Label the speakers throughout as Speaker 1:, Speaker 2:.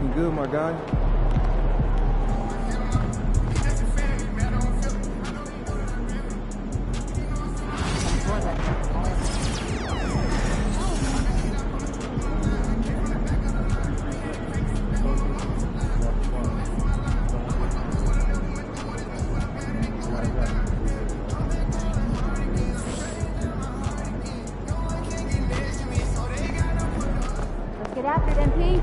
Speaker 1: Looking good, my guy.
Speaker 2: Get after it, MP.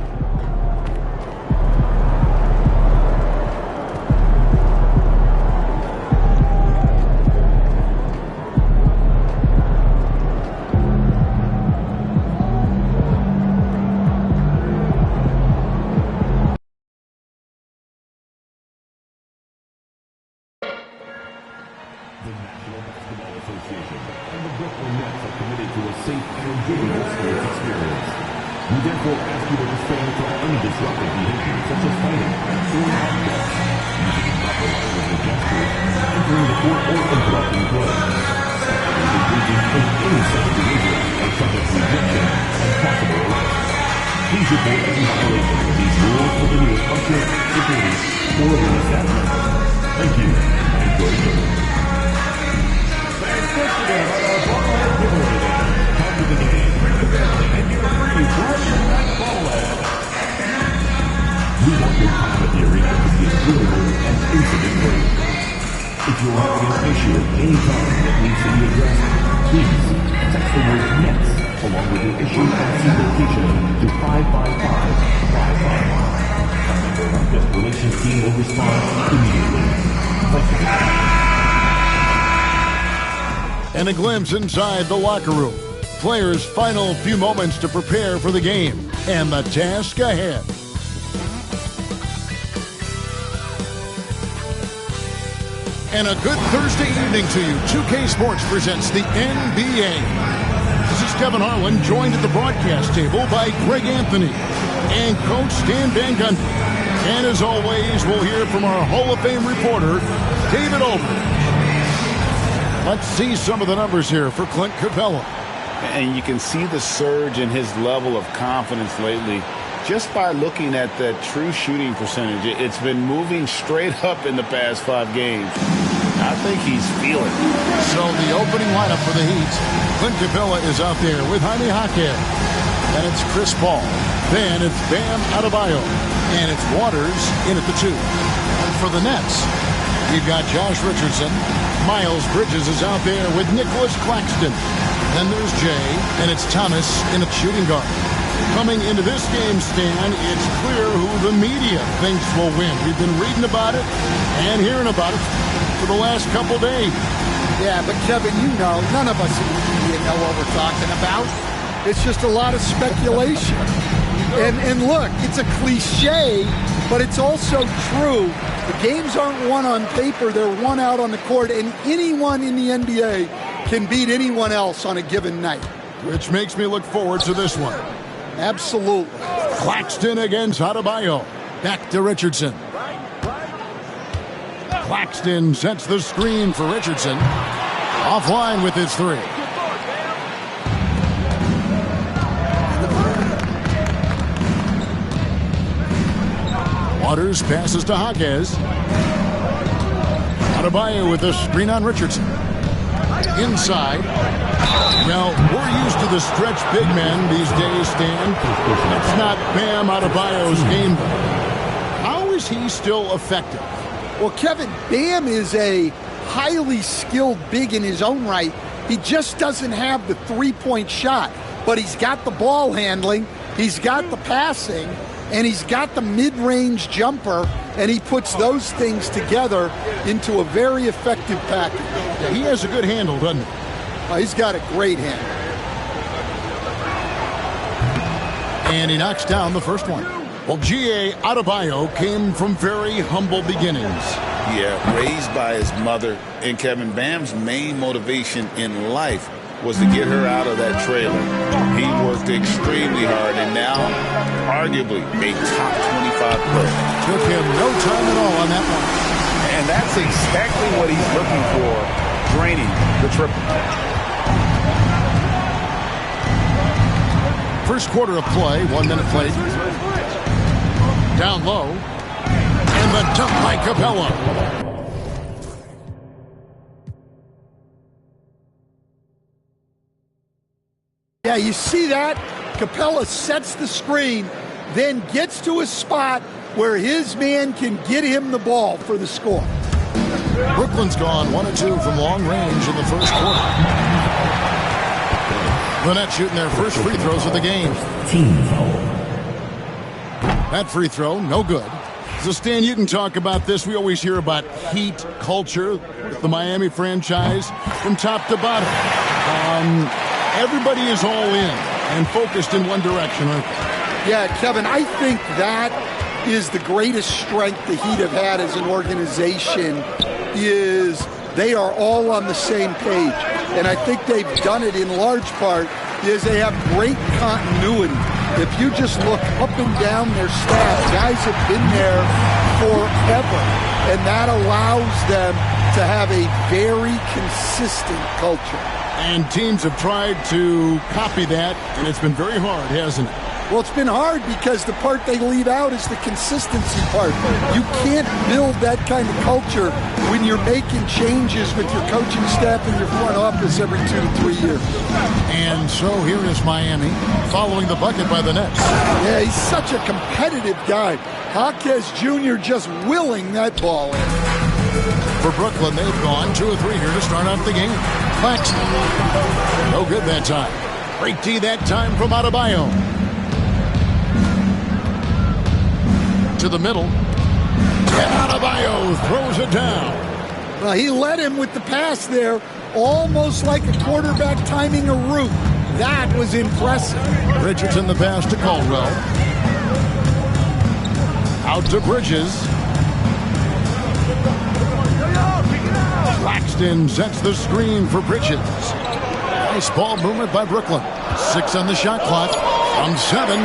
Speaker 3: The National Basketball Association and the Brooklyn Nets are committed to a safe and enjoyable sports experience. We therefore ask you to refrain from undisruptive behavior such as fighting, throwing objects, using improper language or gestures, entering the court or interrupting play. Spectators engaging in any such behavior are subject to rejection and possible arrest. Please report any violation of these rules to the nearest usher, security, or other staff member. Thank you, and enjoy the game. Come to the game, bring the family, and get a free Friday night bobblehead. We want your time at the arena to be enjoyable and incident-free. If you're having an issue at any time that needs to be addressed, please text the word NETS along with your issue and seat location to 555-555. A member of our guest relations team will respond immediately. Thank you.
Speaker 4: And a glimpse inside the locker room. Players' final few moments to prepare for the game and the task ahead. And a good Thursday evening to you. 2K Sports presents the NBA. This is Kevin Harlan, joined at the broadcast table by Greg Anthony and Coach Stan Van Gundy. And as always, we'll hear from our Hall of Fame reporter, David Aldridge. Let's see some of the numbers here for Clint Capella.
Speaker 5: And you can see the surge in his level of confidence lately just by looking at that true shooting percentage. It's been moving straight up in the past 5 games. I think he's feeling it.
Speaker 4: So the opening lineup for the Heat, Clint Capella is out there with Jaime Jaquez. Then it's Chris Paul. Then it's Bam Adebayo. And it's Waters in at the 2. And for the Nets, we've got Josh Richardson. Miles Bridges is out there with Nicholas Claxton. Then there's Jay, and it's Thomas in a shooting guard. Coming into this game, Stan, it's clear who the media thinks will win. We've been reading about it and hearing about it for the last couple days.
Speaker 6: Yeah, but Kevin, you know, none of us in the media know what we're talking about. It's just a lot of speculation. And look, it's a cliche, but it's also true. The games aren't won on paper, they're won out on the court, and anyone in the NBA can beat anyone else on a given night.
Speaker 4: Which makes me look forward to this one.
Speaker 6: Absolutely.
Speaker 4: Claxton against Adebayo. Back to Richardson. Claxton sets the screen for Richardson. Offline with his 3. Waters passes to Jaquez. Adebayo with the screen on Richardson. Inside. Well, we're used to the stretch big men these days, Stan. It's not Bam Adebayo's game. How is he still effective?
Speaker 6: Well, Kevin, Bam is a highly skilled big in his own right. He just doesn't have the three-point shot. But he's got the ball handling, he's got the passing, and he's got the mid-range jumper, and he puts those things together into a very effective package.
Speaker 4: Yeah, he has a good handle, doesn't he?
Speaker 6: He's got a great handle.
Speaker 4: And he knocks down the first one. Well, G.A. Adebayo came from very humble beginnings.
Speaker 5: Yeah, raised by his mother. And Kevin, Bam's main motivation in life was to get her out of that trailer. He worked extremely hard, and now, arguably, a top 25 player.
Speaker 4: Took him no time at all on that one.
Speaker 5: And that's exactly what he's looking for, draining the triple.
Speaker 4: First quarter of play, 1 minute played. Down low. And the dunk by Capella.
Speaker 6: Yeah, you see that? Capella sets the screen, then gets to a spot where his man can get him the ball for the score.
Speaker 4: Brooklyn's gone 1 of 2 from long range in the first quarter. The Nets shooting their first free throws of the game.
Speaker 3: Team foul.
Speaker 4: That free throw, no good. So, Stan, you can talk about this. We always hear about Heat culture with the Miami franchise from top to bottom. Everybody is all in and focused in one direction, aren't they?
Speaker 6: Yeah, Kevin, I think that is the greatest strength the Heat have had as an organization, is they are all on the same page. And I think they've done it in large part is they have great continuity. If you just look up and down their staff, guys have been there forever. And that allows them to have a very consistent culture.
Speaker 4: And teams have tried to copy that, and it's been very hard, hasn't it?
Speaker 6: Well, it's been hard because the part they leave out is the consistency part. You can't build that kind of culture when you're making changes with your coaching staff and your front office every 2 to 3 years.
Speaker 4: And so here is Miami following the bucket by the Nets.
Speaker 6: Yeah, he's such a competitive guy. Jaquez Jr. just willing that ball in.
Speaker 4: For Brooklyn, they've gone 2 of 3 here to start off the game. Claxton. No good that time. Great D that time from Adebayo. To the middle. And Adebayo throws it down.
Speaker 6: Well, he led him with the pass there, almost like a quarterback timing a route. That was impressive.
Speaker 4: Richardson the pass to Caldwell. Out to Bridges. Claxton sets the screen for Bridges. Nice ball movement by Brooklyn. 6 on the shot clock. From 7.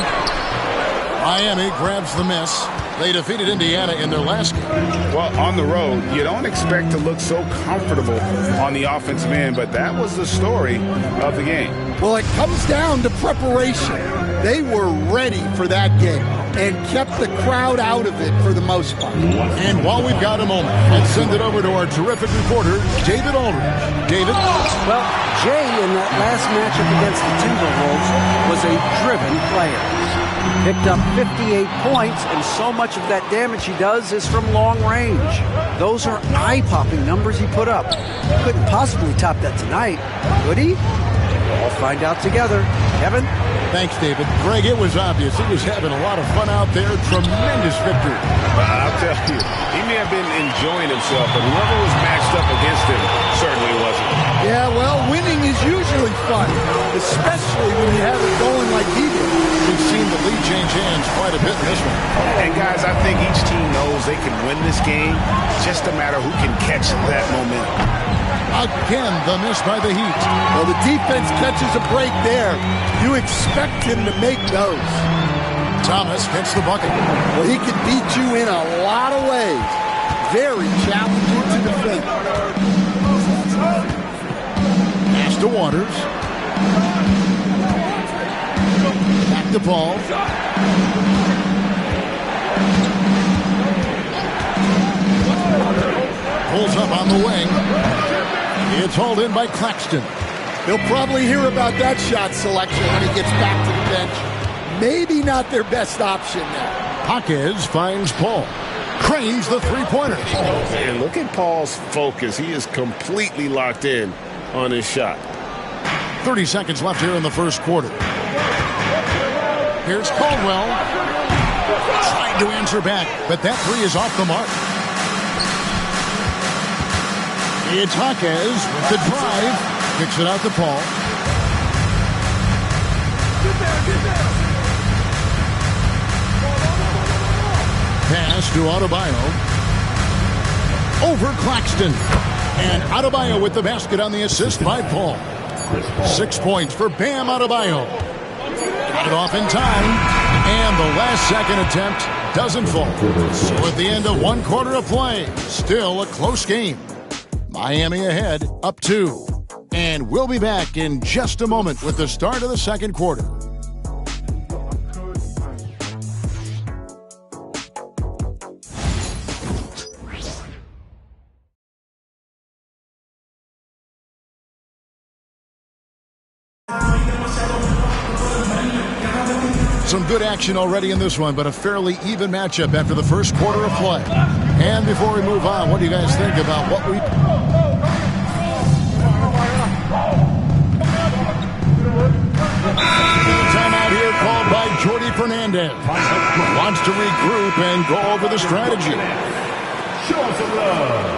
Speaker 4: Miami grabs the miss. They defeated Indiana in their last game.
Speaker 5: Well, on the road, you don't expect to look so comfortable on the offensive end, but that was the story of the game.
Speaker 6: Well, it comes down to preparation. They were ready for that game and kept the crowd out of it for the most part.
Speaker 4: And while we've got a moment, let's send it over to our terrific reporter, David Aldridge. David?
Speaker 1: Well, Jay in that last matchup against the Timberwolves was a driven player. Picked up 58 points, and so much of that damage he does is from long range. Those are eye-popping numbers he put up. Couldn't possibly top that tonight, could he? We'll find out together. Kevin?
Speaker 4: Thanks, David. Greg, it was obvious. He was having a lot of fun out there. Tremendous victory.
Speaker 5: I'll tell you, he may have been enjoying himself, but whoever was matched up against him certainly wasn't.
Speaker 6: Yeah, well, winning is usually fun, especially when you have it going like he did.
Speaker 4: We've seen the lead change hands quite a bit in this one.
Speaker 5: And guys, I think each team knows they can win this game. Just a matter who can catch that momentum.
Speaker 4: Again, the miss by the Heat.
Speaker 6: Well, the defense catches a break there. You expect him to make those.
Speaker 4: Thomas gets the bucket.
Speaker 6: Well, he can beat you in a lot of ways. Very challenging to defend.
Speaker 4: Pass to Waters. Back to Paul. Pulls up on the wing. It's hauled in by Claxton.
Speaker 6: He'll probably hear about that shot selection when he gets back to the bench. Maybe not their best option now.
Speaker 4: Jaquez finds Paul. Cranes the three-pointer.
Speaker 5: And look at Paul's focus. He is completely locked in on his shot.
Speaker 4: 30 seconds left here in the first quarter. Here's Caldwell. Trying to answer back, but that three is off the mark. It's Jaquez with the drive. Kicks it out to Paul. Pass to Adebayo. Over Claxton. And Adebayo with the basket on the assist by Paul. 6 points for Bam Adebayo. Got it off in time. And the last second attempt doesn't fall. So at the end of 1 quarter of play, still a close game. Miami ahead, up 2. And we'll be back in just a moment with the start of the second quarter. Some good action already in this one, but a fairly even matchup after the first quarter of play. And before we move on, what do you guys think about what we... Timeout here called by Jordy Fernandez. Wants to regroup and go over the strategy.
Speaker 3: Show us some love.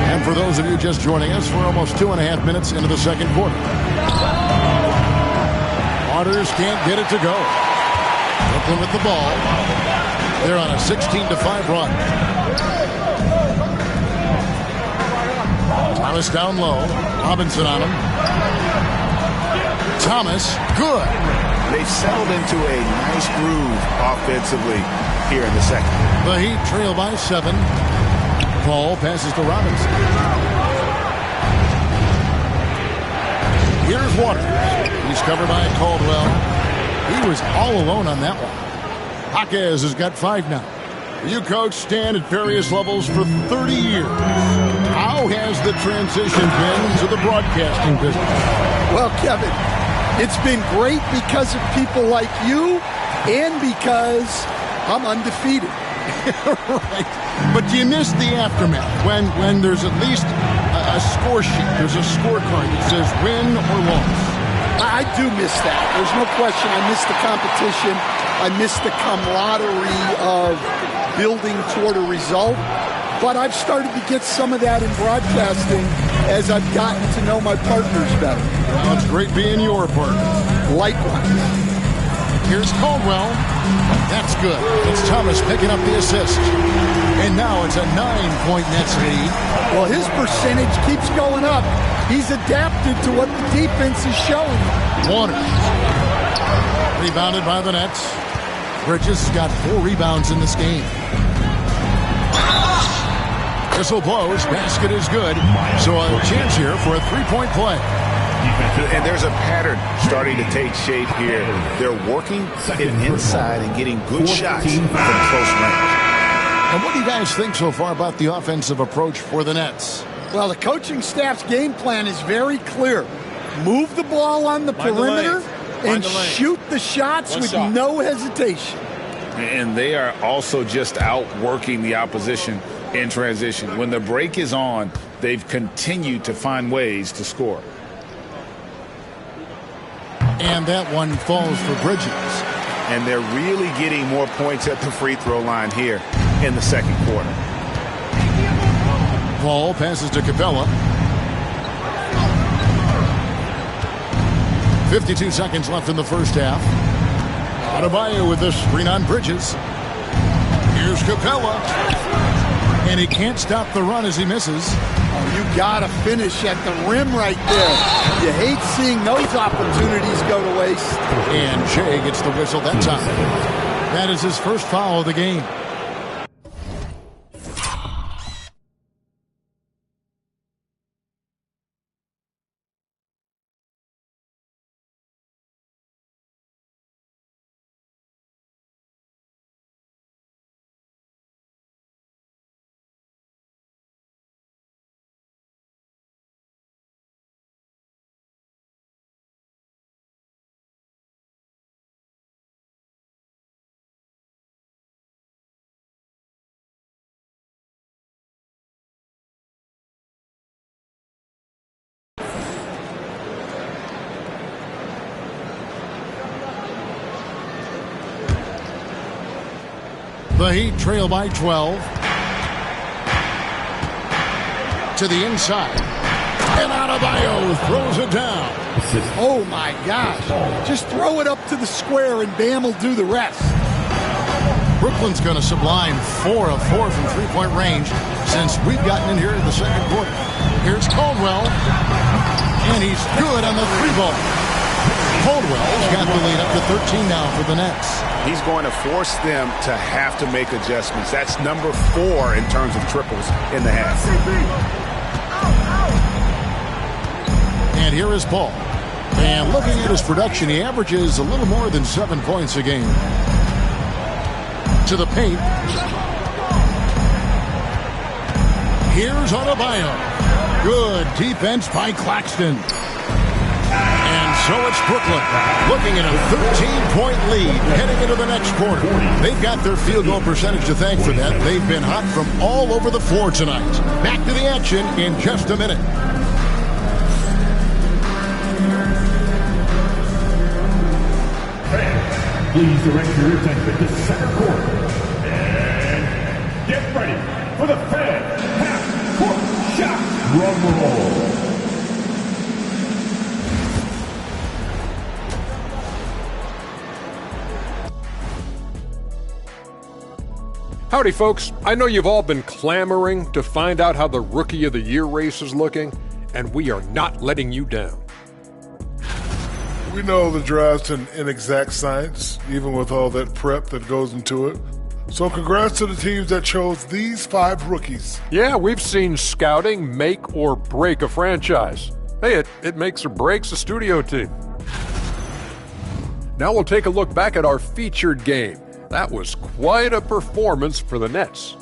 Speaker 4: And for those of you just joining us, we're almost 2.5 minutes into the second quarter. Waters can't get it to go. Brooklyn with the ball. They're on a 16-5 run. Thomas down low. Robinson on him. Thomas, good.
Speaker 5: They've settled into a nice groove offensively here in the second.
Speaker 4: The Heat trail by 7. Paul passes to Robinson. Here's Waters. He's covered by Caldwell. He was all alone on that one. Jaquez has got 5 now. You coach Stan at various levels for 30 years. How has the transition been to the broadcasting business?
Speaker 6: Well, Kevin, it's been great because of people like you and because I'm undefeated.
Speaker 4: Right. But do you miss the aftermath when there's at least a score sheet? There's a scorecard that says win or loss.
Speaker 6: I do miss that. There's no question. I miss the competition. I miss the camaraderie of building toward a result. But I've started to get some of that in broadcasting as I've gotten to know my partners better.
Speaker 4: Well, it's great being your partner.
Speaker 6: Likewise.
Speaker 4: Here's Caldwell. That's good. It's Thomas picking up the assist. And now it's a 9-point Nets lead.
Speaker 6: Well, his percentage keeps going up. He's adapted to what the defense is showing.
Speaker 4: Waters. Rebounded by the Nets. Bridges got 4 rebounds in this game. Whistle blows. Basket is good. So a chance here for a 3-point play.
Speaker 5: And there's a pattern starting to take shape here. They're working it inside and getting good shots from close range.
Speaker 4: And what do you guys think so far about the offensive approach for the Nets?
Speaker 6: Well, the coaching staff's game plan is very clear. Move the ball on the perimeter and shoot the shots with no hesitation.
Speaker 5: And they are also just outworking the opposition in transition. When the break is on, they've continued to find ways to score.
Speaker 4: And that one falls for Bridges.
Speaker 5: And they're really getting more points at the free throw line here in the second quarter.
Speaker 4: Paul passes to Capella. 52 seconds left in the first half. Adebayo with the screen on Bridges. Here's Capella. And he can't stop the run as he misses.
Speaker 6: Oh, you got to finish at the rim right there. You hate seeing those opportunities go to waste.
Speaker 4: And Shea gets the whistle that time. That is his first foul of the game. The Heat trail by 12. To the inside. And Adebayo throws it down.
Speaker 6: Oh, my gosh. Just throw it up to the square and Bam will do the rest.
Speaker 4: Brooklyn's going to sublime 4 of 4 from three-point range since we've gotten in here in the second quarter. Here's Caldwell. And he's good on the 3-ball. Caldwell's got the lead up to 13 now for the Nets.
Speaker 5: He's going to force them to have to make adjustments. That's number 4 in terms of triples in the half.
Speaker 4: And here is Paul. And looking at his production, he averages a little more than 7 points a game. To the paint. Here's Adebayo. Good defense by Claxton. And so it's Brooklyn looking at a 13-point lead heading into the next quarter. They've got their field goal percentage to thank for that. They've been hot from all over the floor tonight. Back to the action in just a minute.
Speaker 3: Please direct your attention to center court. And get ready for the fan half-court shot. Drum roll.
Speaker 7: Howdy, folks. I know you've all been clamoring to find out how the Rookie of the Year race is looking, and we are not letting you down.
Speaker 8: We know the draft's an inexact science, even with all that prep that goes into it. So congrats to the teams that chose these 5 rookies.
Speaker 7: Yeah, we've seen scouting make or break a franchise. Hey, it makes or breaks a studio team. Now we'll take a look back at our featured game. That was quite a performance for the Nets.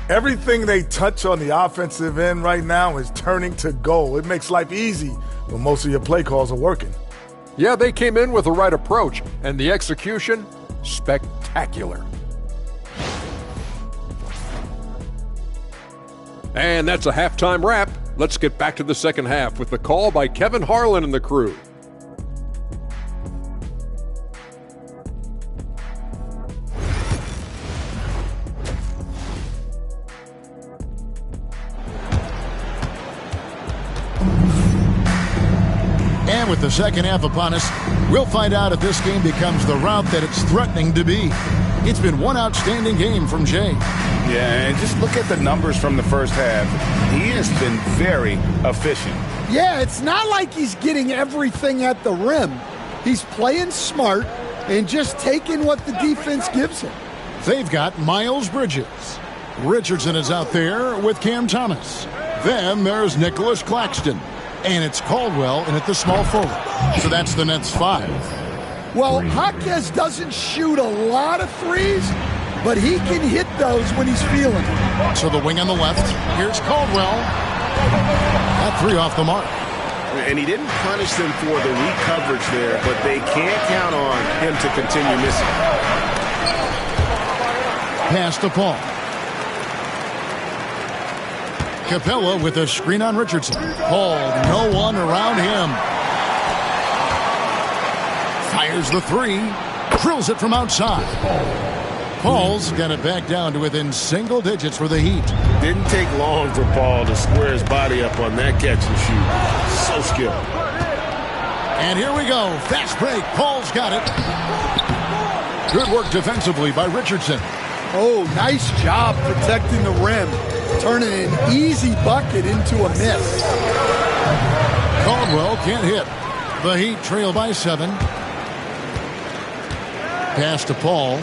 Speaker 9: Everything they touch on the offensive end right now is turning to goal. It makes life easy when most of your play calls are working.
Speaker 7: Yeah, they came in with the right approach, and the execution, spectacular. And that's a halftime wrap. Let's get back to the second half with the call by Kevin Harlan and the crew.
Speaker 4: And with the second half upon us, we'll find out if this game becomes the route that it's threatening to be. It's been one outstanding game from Jay.
Speaker 5: Yeah, and just look at the numbers from the first half. He has been very efficient.
Speaker 6: Yeah, it's not like he's getting everything at the rim. He's playing smart and just taking what the defense gives him.
Speaker 4: They've got Miles Bridges. Richardson is out there with Cam Thomas. Then there's Nicholas Claxton. And it's Caldwell in at the small forward. So that's the Nets 5.
Speaker 6: Well, Jaquez doesn't shoot a lot of threes, but he can hit those when he's feeling it.
Speaker 4: So the wing on the left. Here's Caldwell. That 3 off the mark.
Speaker 5: And he didn't punish them for the weak coverage there, but they can't count on him to continue missing.
Speaker 4: Pass to Paul. Capella with a screen on Richardson. Paul, no one around him. Fires the 3. Drills it from outside. Paul's got it back down to within single digits for the Heat.
Speaker 5: Didn't take long for Paul to square his body up on that catch and shoot. So skilled.
Speaker 4: And here we go. Fast break. Paul's got it. Good work defensively by Richardson.
Speaker 6: Oh, nice job protecting the rim. Turning an easy bucket into a miss.
Speaker 4: Caldwell can't hit. The Heat trail by 7. Pass to Paul.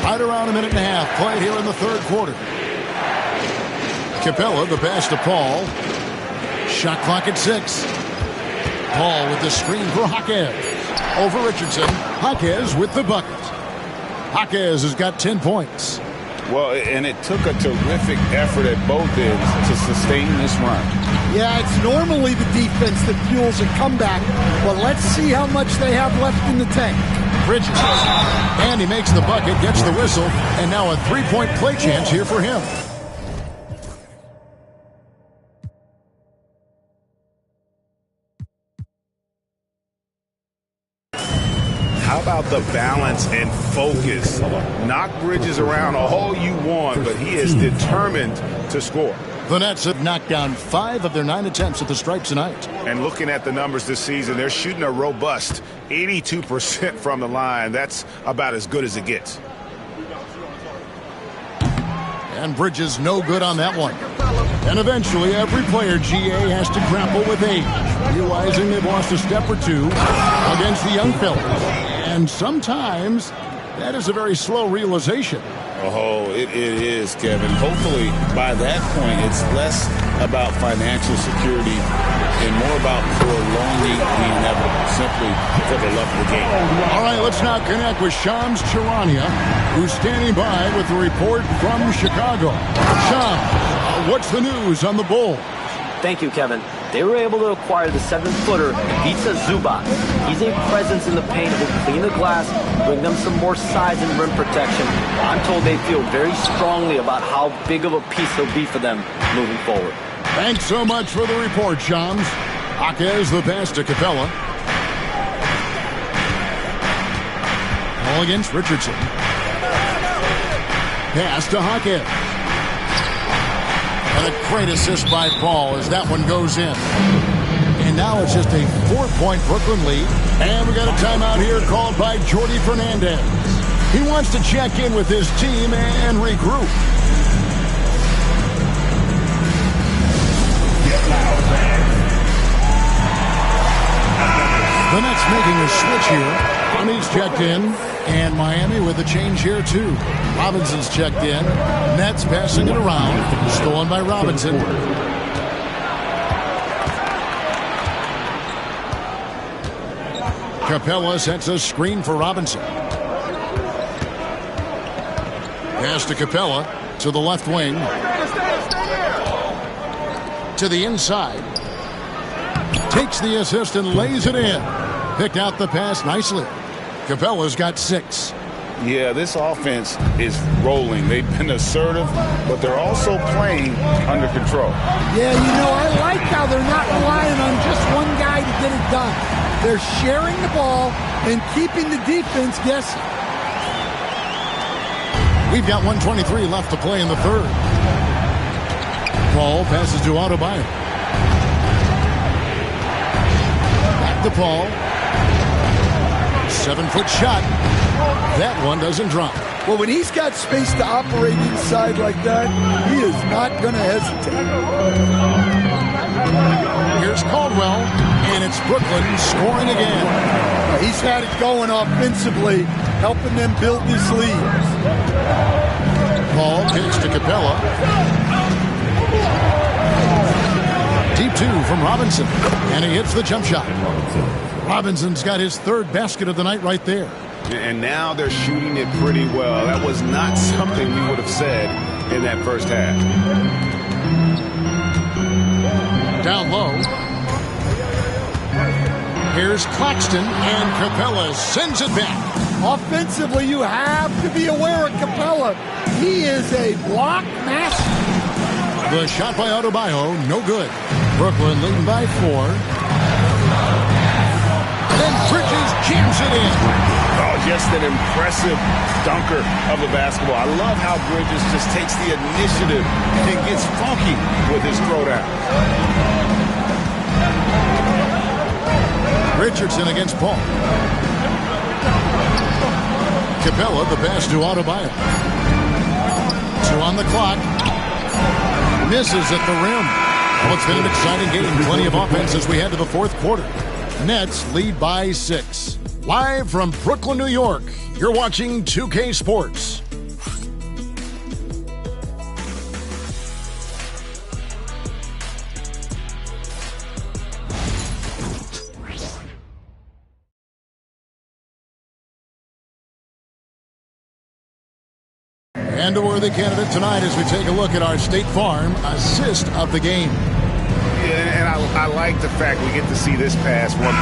Speaker 4: Right around a minute and a half played here in the third quarter. Capella, the pass to Paul. Shot clock at 6. Paul with the screen for Jaquez. Over Richardson. Jaquez with the bucket. Jaquez has got 10 points.
Speaker 5: Well, and it took a terrific effort at both ends to sustain this run.
Speaker 6: Yeah, it's normally the defense that fuels a comeback, but let's see how much they have left in the tank.
Speaker 4: Bridges. And he makes the bucket, gets the whistle, and now a 3-point play chance here for him.
Speaker 5: How about the balance and focus? Knock Bridges around all you want, but he is determined to score.
Speaker 4: The Nets have knocked down 5 of their 9 attempts at the stripe tonight.
Speaker 5: And looking at the numbers this season, they're shooting a robust 82% from the line. That's about as good as it gets.
Speaker 4: And Bridges no good on that one. And eventually every player, GA, has to grapple with age, realizing they've lost a step or two against the young fellas. And sometimes that is a very slow realization.
Speaker 5: Oh, it is, Kevin. Hopefully by that point it's less about financial security and more about prolonging the inevitable, simply for the love of the game.
Speaker 4: All right, let's now connect with Shams Charania, who's standing by with a report from Chicago. Shams, what's the news on the Bulls?
Speaker 10: Thank you, Kevin. They were able to acquire the 7-footer Ivica Zubac. He's a presence in the paint who will clean the glass, bring them some more size and rim protection. I'm told they feel very strongly about how big of a piece he'll be for them moving forward.
Speaker 4: Thanks so much for the report, Shams. Jaquez the pass to Capella. Ball against Richardson. Pass to Jaquez. And a great assist by Paul as that one goes in. And now it's just a 4-point Brooklyn lead. And we got a timeout here called by Jordi Fernandez. He wants to check in with his team and regroup. The Nets making a switch here. Honey's checked in, and Miami with a change here too. Robinson's checked in. Nets passing it around. Stolen by Robinson. Capella sets a screen for Robinson. Pass to Capella to the left wing. To the inside. Takes the assist and lays it in. Picked out the pass nicely. Capella's got 6.
Speaker 5: Yeah, this offense is rolling. They've been assertive, but they're also playing under control.
Speaker 6: Yeah, I like how they're not relying on just one guy to get it done. They're sharing the ball and keeping the defense guessing.
Speaker 4: We've got 1:23 left to play in the third. Paul passes to Adebayo. Back to Paul. 7-foot shot. That one doesn't drop.
Speaker 6: Well, when he's got space to operate inside like that, he is not going to hesitate.
Speaker 4: Here's Caldwell, and it's Brooklyn scoring again.
Speaker 6: He's had it going offensively, helping them build this lead.
Speaker 4: Paul kicks to Capella. Deep 2 from Robinson, and he hits the jump shot. Robinson's got his 3rd basket of the night right there.
Speaker 11: And now they're shooting it pretty well. That was not something we would have said in that first half.
Speaker 4: Down low. Here's Claxton, and Capella sends it back.
Speaker 6: Offensively, you have to be aware of Capella. He is a block master.
Speaker 4: The shot by Adebayo, no good. Brooklyn leading by 4. Then Bridges jams it in.
Speaker 11: Oh, just an impressive dunker of the basketball. I love how Bridges just takes the initiative and gets funky with his throwdown.
Speaker 4: Richardson against Paul. Capella, the pass to Adebayo. 2 on the clock. Misses at the rim. Well, it's been an exciting game. Plenty of offense as we head to the 4th quarter. Nets lead by 6. Live from Brooklyn, New York, you're watching 2K Sports. And a worthy candidate tonight as we take a look at our State Farm assist of the game.
Speaker 11: Yeah, and I like the fact we get to see this pass one.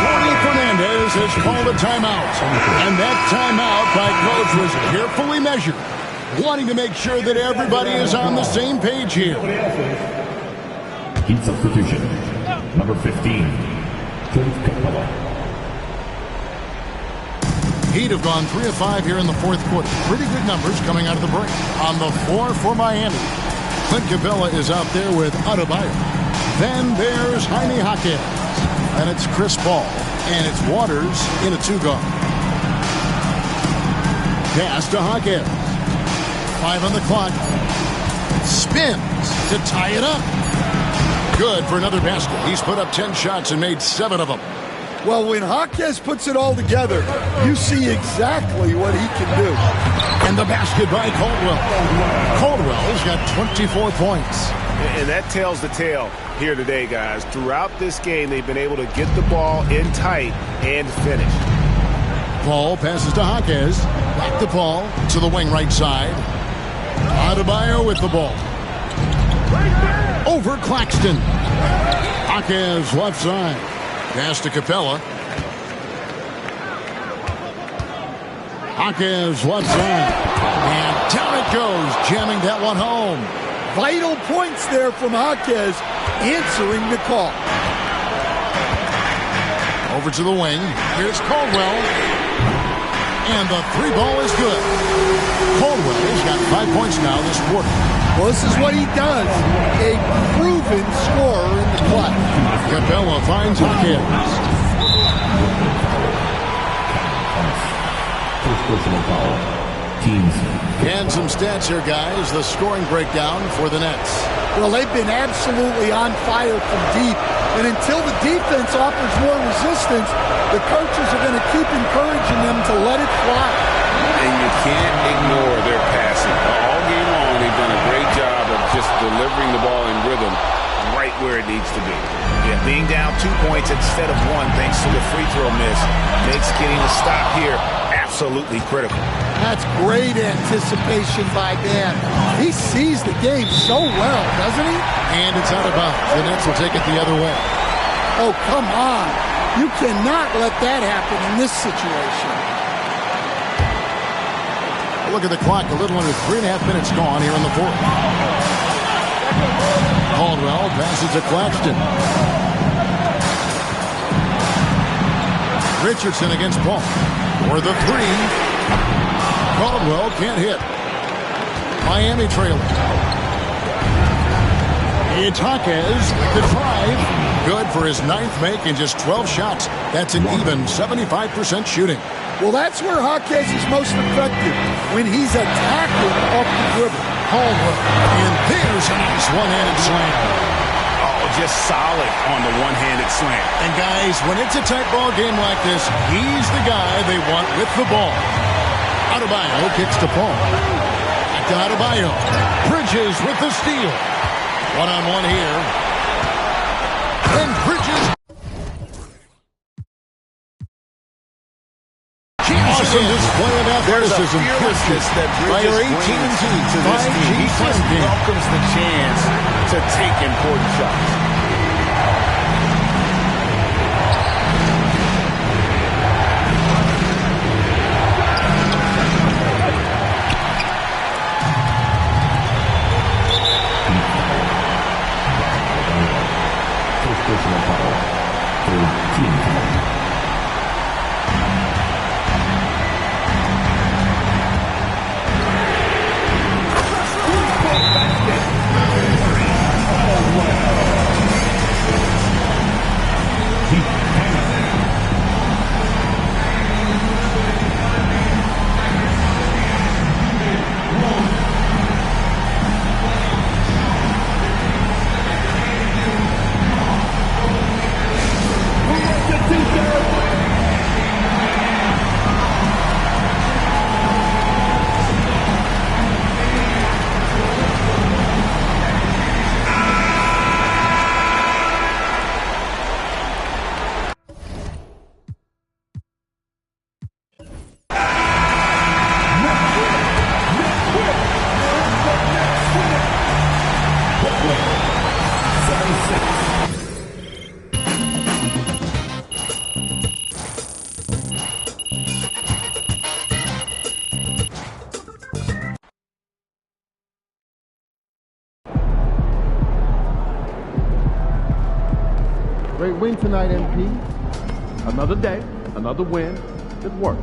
Speaker 4: Jordi Fernandez has called a timeout. And that timeout by Coach was carefully measured, wanting to make sure that everybody is on the same page here.
Speaker 3: Heat substitution. Number 15, Clint Capella.
Speaker 4: Heat have gone 3 of 5 here in the 4th quarter. Pretty good numbers coming out of the break. On the floor for Miami, Clint Capella is out there with Adebayo. Then there's Jaime Jaquez. And it's Chris Paul. And it's Waters in a 2-guard. Pass to Jaquez. 5 on the clock. Spins to tie it up. Good for another basket. He's put up 10 shots and made 7 of them.
Speaker 6: Well, when Jaquez puts it all together, you see exactly what he can do.
Speaker 4: And the basket by Caldwell. Caldwell's got 24 points.
Speaker 12: And that tells the tale here today, guys. Throughout this game, they've been able to get the ball in tight and finish.
Speaker 4: Paul passes to Jaquez. Back to Paul to the wing right side. Adebayo with the ball. Over Claxton. Jaquez left side. Pass to Capella. Jaquez left side. And down it goes, jamming that one home.
Speaker 6: Vital points there from Jaquez, answering the call.
Speaker 4: Over to the wing. Here's Caldwell. And the three ball is good. Caldwell's got 5 points now this quarter.
Speaker 6: Well, this is what he does. A proven scorer in the clutch.
Speaker 4: Capella finds Jaquez.
Speaker 3: First personal foul. Teams.
Speaker 4: And some stats here, guys. The scoring breakdown for the Nets.
Speaker 6: Well, they've been absolutely on fire from deep. And until the defense offers more resistance, the coaches are going to keep encouraging them to let it fly.
Speaker 11: And you can't ignore their passing. All game long, they've done a great job of just delivering the ball in rhythm right where it needs to be.
Speaker 5: Yeah, being down 2 points instead of one thanks to the free throw miss makes getting a stop here absolutely critical.
Speaker 6: That's great anticipation by Bam. He sees the game so well, doesn't he?
Speaker 4: And it's out of bounds. The Nets will take it the other way.
Speaker 6: Oh, come on. You cannot let that happen in this situation.
Speaker 4: Look at the clock. A little under 3.5 minutes gone here in the fourth. Caldwell passes to Claxton. Richardson against Paul. For the three. Caldwell can't hit. Miami trailing. It's Jaquez with the drive. Good for his ninth make in just 12 shots. That's an even 75% shooting.
Speaker 6: Well, that's where Jaquez is most effective, when he's attacking off the dribble.
Speaker 4: Caldwell. And there's a nice one-handed slam.
Speaker 11: Oh, just solid on the one-handed slam.
Speaker 4: And guys, when it's a tight ball game like this, he's the guy they want with the ball. Adebayo kicks to Paul. Back to Adebayo. Bridges with the steal. One-on-one here. And Bridges. Awesome display of athleticism.
Speaker 11: Fearlessness that Bridges brings to this team. He just welcomes the chance to take important shots.
Speaker 3: Personal foul. Third team foul.
Speaker 13: Great win tonight, MP. Another day, another win. Good work.